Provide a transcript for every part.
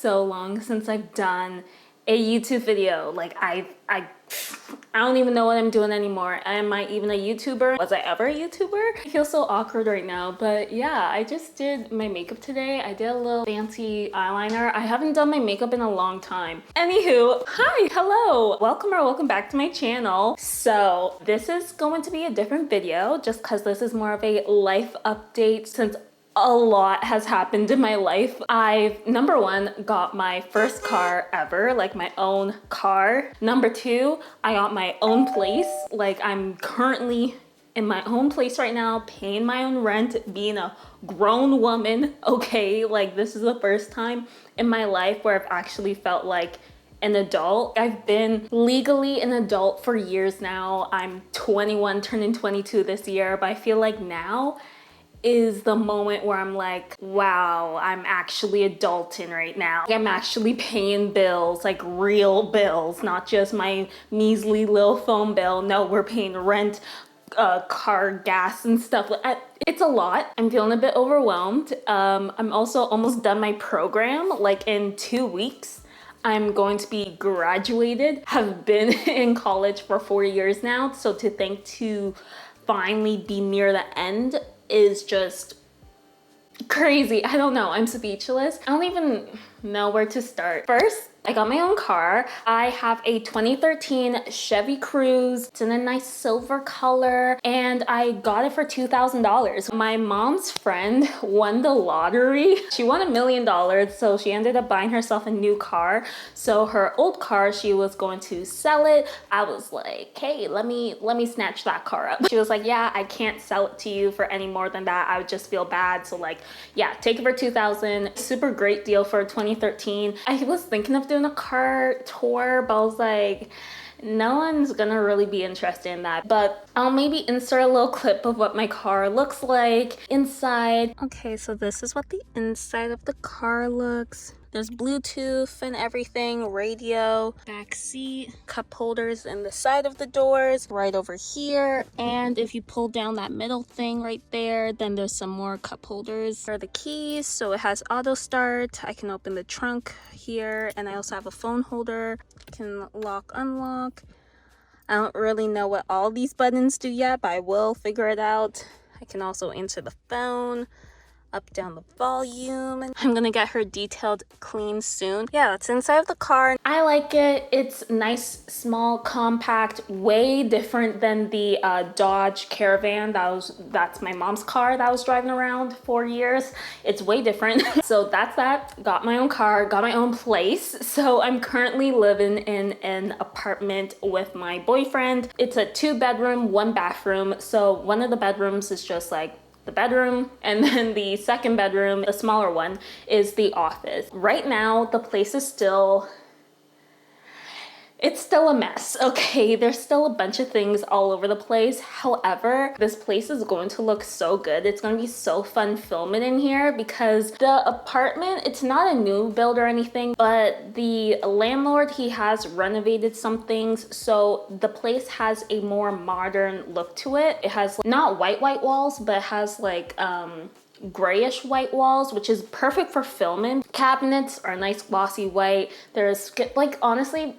so long since I've done a YouTube video. Like I don't even know what I'm doing anymore. Am I even a YouTuber? Was I ever a YouTuber? I feel so awkward right now, but yeah, I just did my makeup today. I did a little fancy eyeliner. I haven't done my makeup in a long time. Anywho, hi, hello. Welcome back to my channel. So this is going to be a different video just because this is more of a life update since a lot has happened in my life. I've, number one, got my first car ever, like my own car. Number two, I got my own place. Like I'm currently in my own place right now, paying my own rent, being a grown woman, okay? Like this is the first time in my life where I've actually felt like an adult. I've been legally an adult for years now. I'm 21, turning 22 this year, but I feel like now is the moment where I'm like, wow, I'm actually adulting right now. I'm actually paying bills, like real bills, not just my measly little phone bill. No, we're paying rent, car, gas, and stuff. It's a lot. I'm feeling a bit overwhelmed. I'm also almost done my program, like in 2 weeks. I'm going to be graduated, have been in college for 4 years now. So to think to finally be near the end is just crazy. I don't know, I'm speechless. I don't even know where to start. First, I got my own car. I have a 2013 Chevy Cruze. It's in a nice silver color and I got it for $2,000. My mom's friend won the lottery. She won $1 million, so she ended up buying herself a new car. So her old car, she was going to sell it. I was like, hey, let me snatch that car up. She was like, yeah, I can't sell it to you for any more than that. I would just feel bad. So like, yeah, take it for $2,000. Super great deal for 2013. I was thinking of doing a car tour, but I was like, no one's gonna really be interested in that. But I'll maybe insert a little clip of what my car looks like inside. Okay, so this is what the inside of the car looks. There's Bluetooth and everything, radio, back seat, cup holders in the side of the doors, right over here. And if you pull down that middle thing right there, then there's some more cup holders for the keys. So it has auto start. I can open the trunk here, and I also have a phone holder. I can lock, unlock. I don't really know what all these buttons do yet, but I will figure it out. I can also answer the phone. Up, down the volume. I'm gonna get her detailed clean soon. Yeah, that's inside of the car. I like it. It's nice, small, compact, way different than the Dodge Caravan. That's my mom's car that I was driving around for years. It's way different. So that's that. Got my own car, got my own place. So I'm currently living in an apartment with my boyfriend. It's a 2-bedroom, 1 bathroom. So one of the bedrooms is just like the bedroom, and then the second bedroom, the smaller one, is the office. Right now, the place is still a mess, okay? There's still a bunch of things all over the place. However, this place is going to look so good. It's going to be so fun filming in here because the apartment, it's not a new build or anything, but the landlord, he has renovated some things. So the place has a more modern look to it. It has not white walls, but it has like, grayish white walls, which is perfect for filming. Cabinets are nice glossy white. There's like, honestly,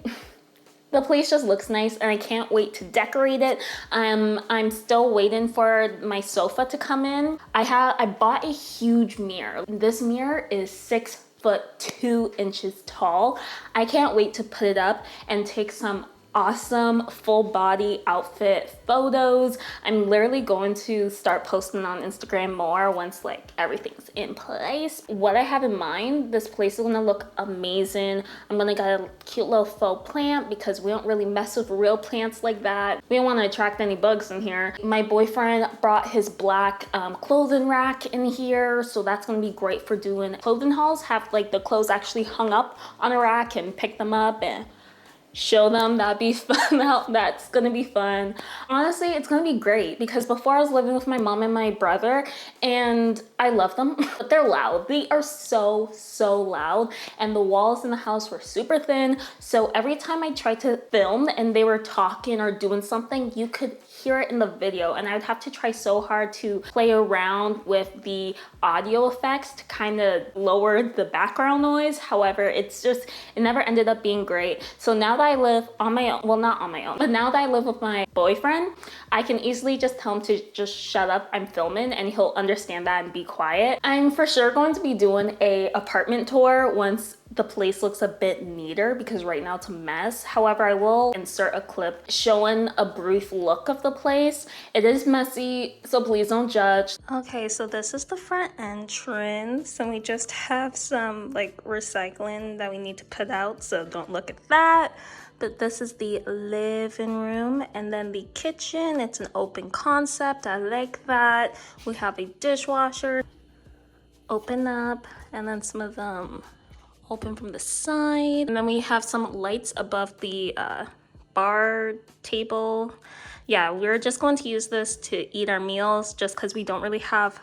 the place just looks nice and I can't wait to decorate it. I'm still waiting for my sofa to come in. I bought a huge mirror. This mirror is 6'2" tall. I can't wait to put it up and take some awesome full body outfit photos. I'm literally going to start posting on Instagram more once like everything's in place. What I have in mind, this place is gonna look amazing. I'm gonna get a cute little faux plant because we don't really mess with real plants like that. We don't want to attract any bugs in here. My boyfriend brought his black clothing rack in here, so that's gonna be great for doing clothing hauls. Have like the clothes actually hung up on a rack and pick them up, and show them. That'd be fun. That's gonna be fun. Honestly, it's gonna be great because before I was living with my mom and my brother, and I love them, but they're loud. They are so loud, and the walls in the house were super thin. So every time I tried to film and they were talking or doing something, you could hear it in the video, and I would have to try so hard to play around with the audio effects to kind of lower the background noise. However, it never ended up being great. So now that I live on my own, well, not on my own, but now that I live with my boyfriend, I can easily just tell him to just shut up, I'm filming, and he'll understand that and be quiet. I'm for sure going to be doing a apartment tour once the place looks a bit neater, because right now it's a mess. However, I will insert a clip showing a brief look of the place. It is messy, so please don't judge. Okay, so this is the front entrance, and we just have some like recycling that we need to put out, so don't look at that. But this is the living room, and then the kitchen. It's an open concept. I like that. We have a dishwasher. Open up, and then some of them open from the side, and then we have some lights above the bar table. Yeah, we're just going to use this to eat our meals just because we don't really have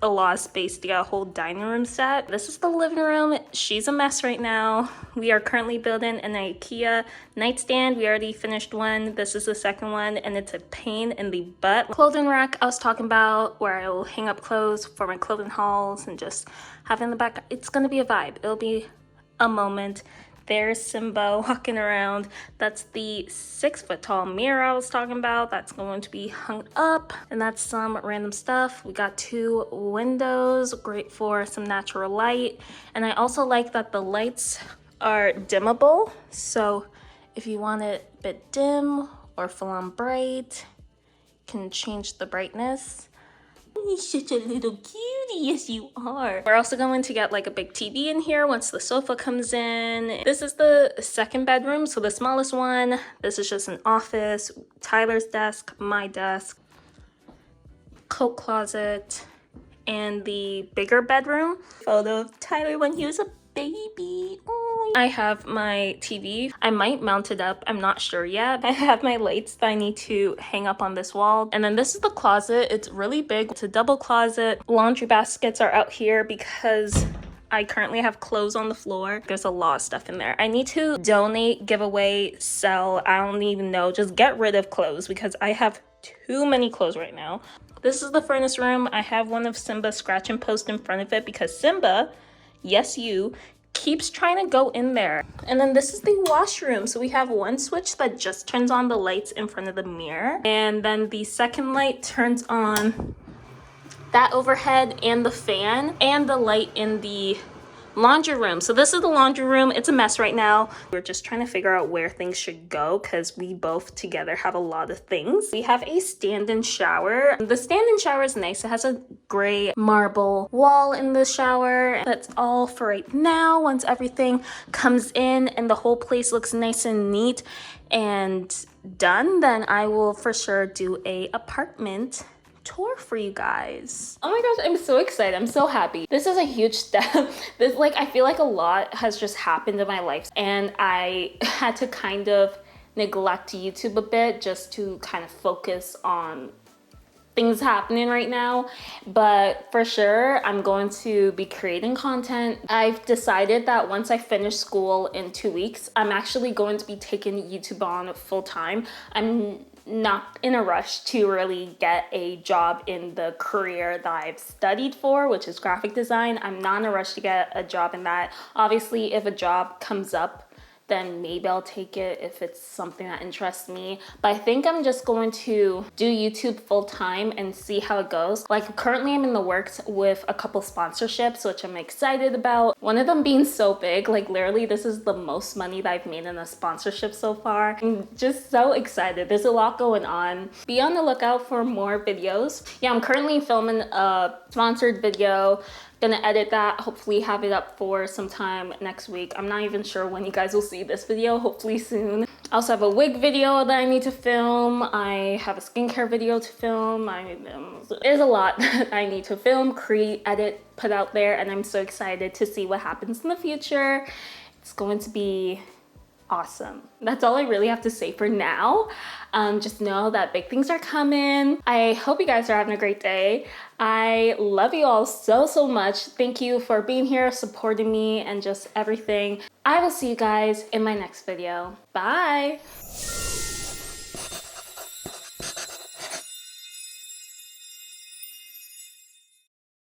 a lot of space to get a whole dining room set. This is the living room. She's a mess right now. We are currently building an IKEA nightstand. We already finished one. This is the second one, and it's a pain in the butt. Clothing rack I was talking about, where I will hang up clothes for my clothing hauls and just have in the back. It's gonna be a vibe. It'll be a moment. There's Simba walking around. That's the 6-foot tall mirror I was talking about. That's going to be hung up, and that's some random stuff. We got 2 windows, great for some natural light. And I also like that the lights are dimmable, so if you want it a bit dim or full on bright, you can change the brightness. You're such a little cutie, yes you are. We're also going to get like a big TV in here once the sofa comes in. This is the second bedroom, so the smallest one. This is just an office, Tyler's desk, my desk, coat closet, and the bigger bedroom. Photo of Tyler when he was a baby. Oh. I have my TV. I might mount it up. I'm not sure yet. I have my lights that I need to hang up on this wall. And then this is the closet. It's really big. It's a double closet. Laundry baskets are out here because I currently have clothes on the floor. There's a lot of stuff in there. I need to donate, give away, sell. I don't even know. Just get rid of clothes because I have too many clothes right now. This is the furnace room. I have one of Simba's scratch and post in front of it because Simba, yes you, keeps trying to go in there. And then this is the washroom. So we have one switch that just turns on the lights in front of the mirror, and then the second light turns on that overhead and the fan and the light in the laundry room. So this is the laundry room. It's a mess right now. We're just trying to figure out where things should go because we both together have a lot of things. We have a stand-in shower. The stand-in shower is nice. It has a gray marble wall in the shower. That's all for right now. Once everything comes in and the whole place looks nice and neat and done, then I will for sure do a apartment tour for you guys. Oh my gosh, I'm so excited. I'm so happy. This is a huge step. This, like, I feel like a lot has just happened in my life, and I had to kind of neglect YouTube a bit just to kind of focus on things happening right now. But for sure, I'm going to be creating content. I've decided that once I finish school in 2 weeks, I'm actually going to be taking YouTube on full time. I'm not in a rush to really get a job in the career that I've studied for, which is graphic design. I'm not in a rush to get a job in that. Obviously, if a job comes up, then maybe I'll take it if it's something that interests me. But I think I'm just going to do YouTube full time and see how it goes. Like, currently I'm in the works with a couple sponsorships, which I'm excited about. One of them being so big, like literally this is the most money that I've made in a sponsorship so far. I'm just so excited. There's a lot going on. Be on the lookout for more videos. Yeah, I'm currently filming a sponsored video. Gonna edit that, hopefully have it up for sometime next week. I'm not even sure when you guys will see this video, hopefully soon. I also have a wig video that I need to film. I have a skincare video to film. There's a lot that I need to film, create, edit, put out there, and I'm so excited to see what happens in the future. It's going to be awesome. That's all I really have to say for now. Just know that big things are coming. I hope you guys are having a great day. I love you all so much. Thank you for being here, supporting me, and just everything. I will see you guys in my next video. Bye.